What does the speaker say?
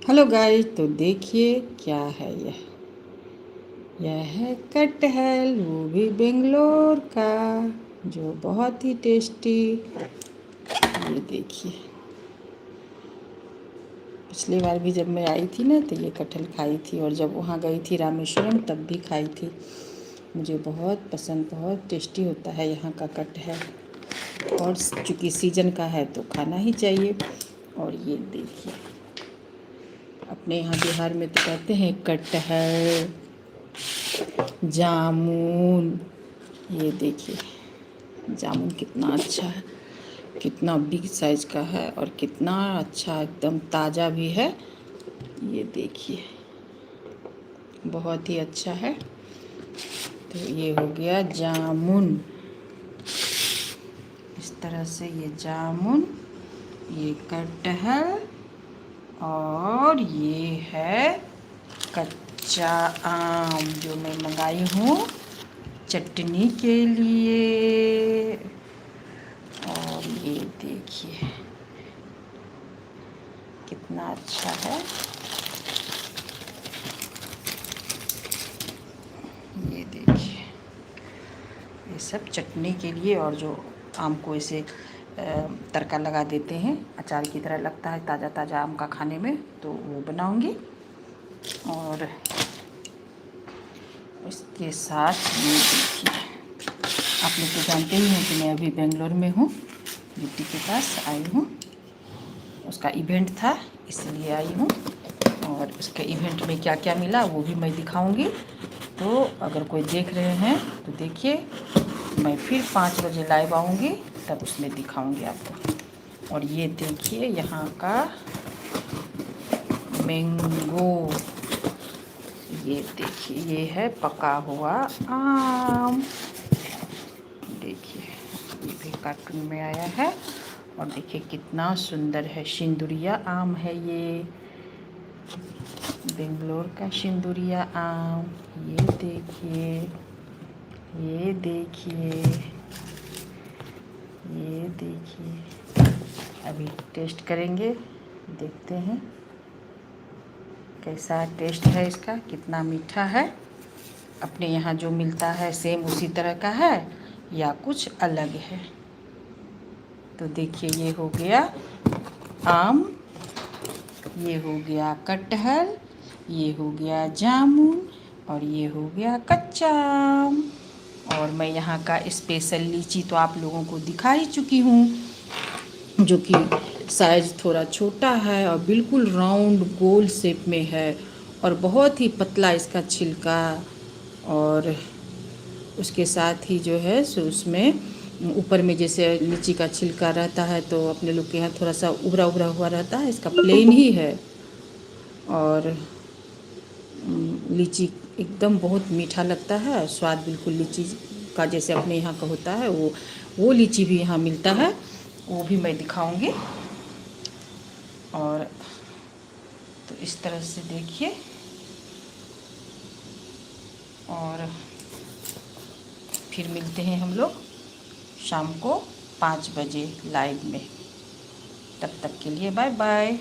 Hello guys, तो देखिए क्या है यह है कटहल, वो भी बेंगलोर का, जो बहुत ही टेस्टी। ये देखिए, पिछली बार भी जब मैं आई थी ना तो ये कटहल खाई थी, और जब वहाँ गई थी रामेश्वरम तब भी खाई थी। मुझे बहुत पसंद, बहुत टेस्टी होता है यहाँ का कटहल, और चूँकि सीजन का है तो खाना ही चाहिए। और ये देखिए, अपने यहाँ बिहार में तो कहते हैं कटहल, जामुन। ये देखिए, जामुन कितना अच्छा है, कितना बिग साइज का है, और कितना अच्छा, एकदम ताज़ा भी है। ये देखिए, बहुत ही अच्छा है। तो ये हो गया जामुन, इस तरह से ये जामुन, ये कटहल, और ये है कच्चा आम जो मैं मंगाई हूँ चटनी के लिए। और ये देखिए कितना अच्छा है। ये देखिए, ये सब चटनी के लिए, और जो आम को ऐसे तड़का लगा देते हैं, अचार की तरह लगता है ताज़ा ताज़ा आम का खाने में, तो वो बनाऊंगी। और इसके साथ ये देखिए, आप लोग तो जानते ही हैं कि मैं अभी बेंगलोर में हूँ, गिट्टी के पास आई हूँ। उसका इवेंट था इसलिए आई हूँ, और उसके इवेंट में क्या क्या मिला वो भी मैं दिखाऊंगी। तो अगर कोई देख रहे हैं तो देखिए, मैं फिर 5 बजे लाइव आऊँगी, तब उसमें दिखाऊंगी आपको। और ये देखिए यहाँ का मैंगो, ये देखिए, ये है पका हुआ आम। देखिए, ये भी कार्टून में आया है, और देखिए कितना सुंदर है, सिंदुरिया आम है ये, बेंगलोर का सिंदुरिया आम। ये देखिए, ये देखिए, ये देखिए, अभी टेस्ट करेंगे, देखते हैं कैसा टेस्ट है इसका, कितना मीठा है। अपने यहाँ जो मिलता है सेम उसी तरह का है या कुछ अलग है। तो देखिए, ये हो गया आम, ये हो गया कटहल, ये हो गया जामुन, और ये हो गया कच्चा आम। और मैं यहाँ का स्पेशल लीची तो आप लोगों को दिखा ही चुकी हूँ, जो कि साइज़ थोड़ा छोटा है और बिल्कुल राउंड गोल शेप में है, और बहुत ही पतला इसका छिलका। और उसके साथ ही जो है सो उसमें ऊपर में जैसे लीची का छिलका रहता है, तो अपने लोग के यहाँ थोड़ा सा उभरा उभरा हुआ रहता है, इसका प्लेन ही है। और लीची एकदम बहुत मीठा लगता है, स्वाद बिल्कुल लीची का जैसे अपने यहाँ का होता है, वो लीची भी यहाँ मिलता है, वो भी मैं दिखाऊंगी। और तो इस तरह से देखिए, और फिर मिलते हैं हम लोग शाम को 5 बजे लाइव में। तब तक के लिए बाय बाय।